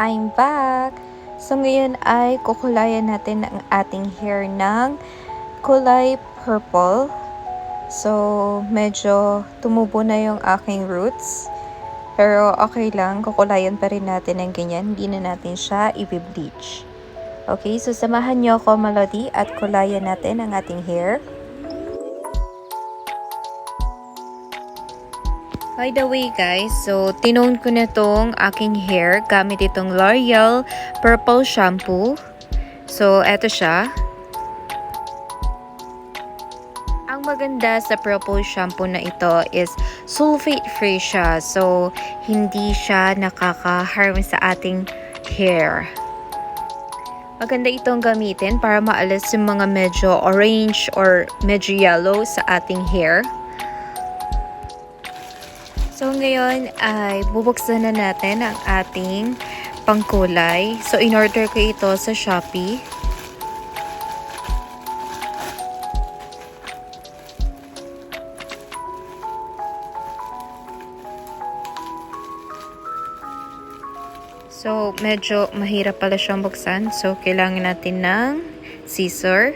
I'm back! So ngayon ay kukulayan natin ang ating hair ng kulay purple. So medyo tumubo na yung aking roots. Pero okay lang, kukulayan pa rin natin ng ganyan. Hindi na natin siya i-bleach. Okay, so samahan niyo ako, Melody, at kulayan natin ang ating hair. By the way guys, so tinone ko na tong aking hair gamit itong L'Oreal Purple Shampoo. So eto siya. Ang maganda sa Purple Shampoo na ito is sulfate free siya. So hindi siya nakaka-harm sa ating hair. Maganda itong gamitin para maalis yung mga medyo orange or medyo yellow sa ating hair. So ngayon ay bubuksan na natin ang ating pangkulay. So in-order ko ito sa Shopee. So medyo mahirap pala siyang buksan. So kailangan natin ng scissor.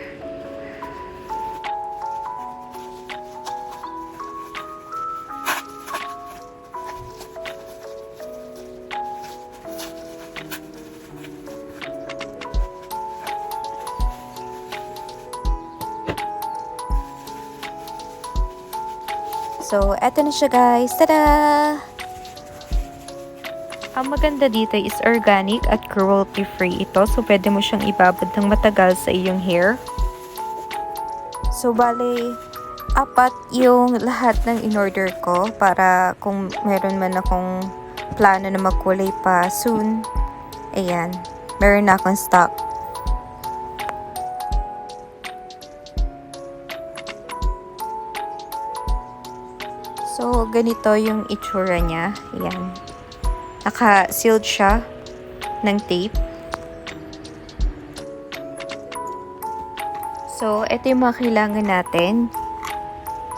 So, eto na siya guys. Tada! Ang maganda dito is organic at cruelty-free ito. So, pwede mo siyang ibabad ng matagal sa iyong hair. So, bale, 4 yung lahat ng in-order ko para kung meron man akong plano na magkulay pa soon. Ayan, meron na akong stock. So, ganito yung itsura niya. Ayan. Naka-sealed siya ng tape. So, ito yung mga kailangan natin.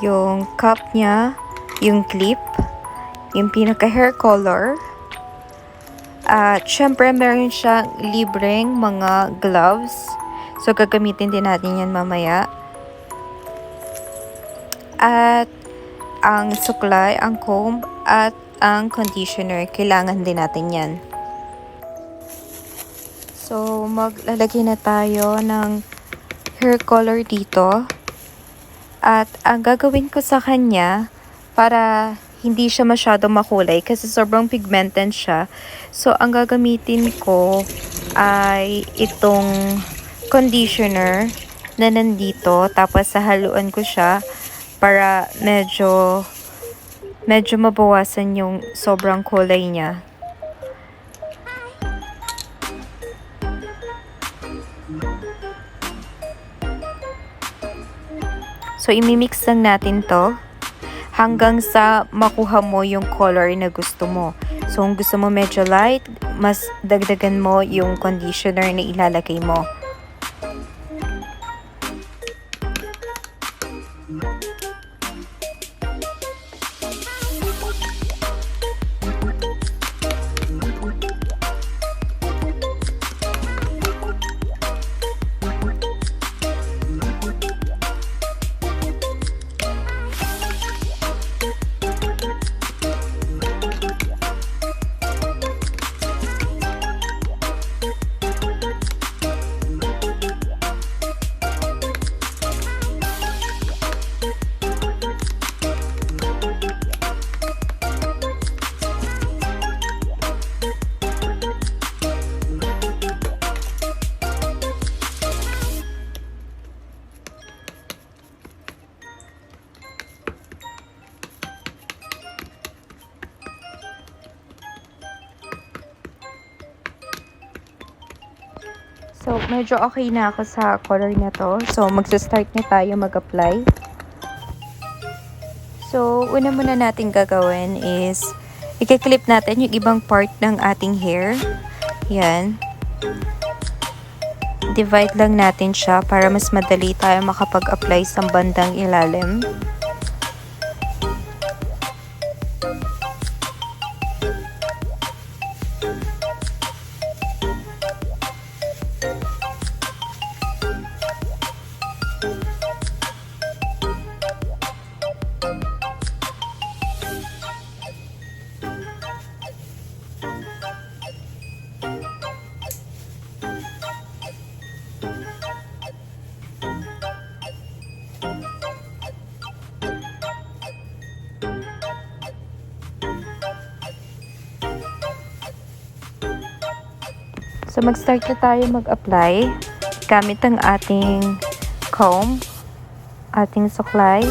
Yung cup niya, yung clip, yung pinaka-hair color. At, syempre, meron siyang libreng mga gloves. So, gagamitin din natin yan mamaya. At, ang suklay, ang comb, at ang conditioner. Kailangan din natin yan. So, maglalagay na tayo ng hair color dito. At ang gagawin ko sa kanya, para hindi siya masyadong makulay, kasi sobrang pigmented siya. So, ang gagamitin ko ay itong conditioner na nandito. Tapos, sahaluan ko siya para medyo mabawasan yung sobrang kulay niya. So, imimix lang natin to hanggang sa makuha mo yung color na gusto mo. So, kung gusto mo medyo light, mas dagdagan mo yung conditioner na ilalagay mo. So, medyo okay na ako sa color na to. So, magsa-start na tayo mag-apply. So, una muna natin gagawin is i-clip natin yung ibang part ng ating hair. Yan. Divide lang natin siya para mas madali tayo makapag-apply sa bandang ilalim. So, mag-start na tayo mag-apply gamit ang ating comb, ating suklay.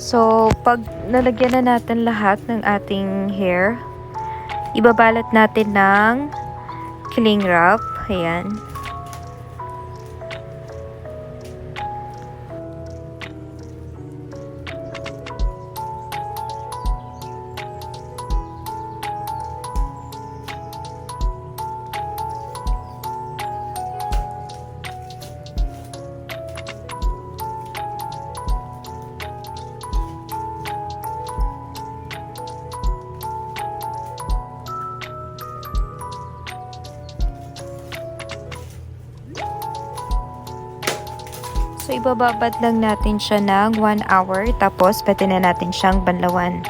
So, pag nalagyan na natin lahat ng ating hair, ibabalat natin ng cling wrap. Ayan. So, ibababad lang natin siya ng 1 hour. Tapos, pwede na natin siyang banlawan.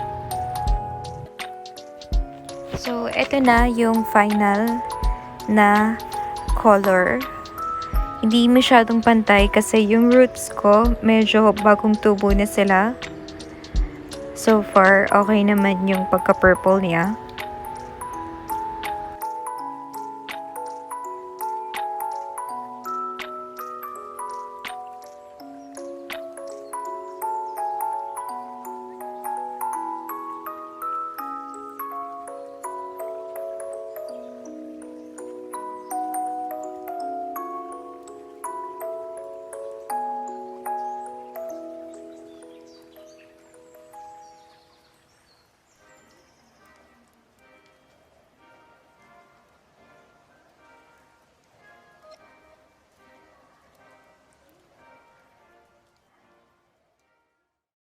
So, ito na yung final na color. Hindi masyadong pantay kasi yung roots ko medyo bagong tubo na sila. So far, okay naman yung pagka-purple niya.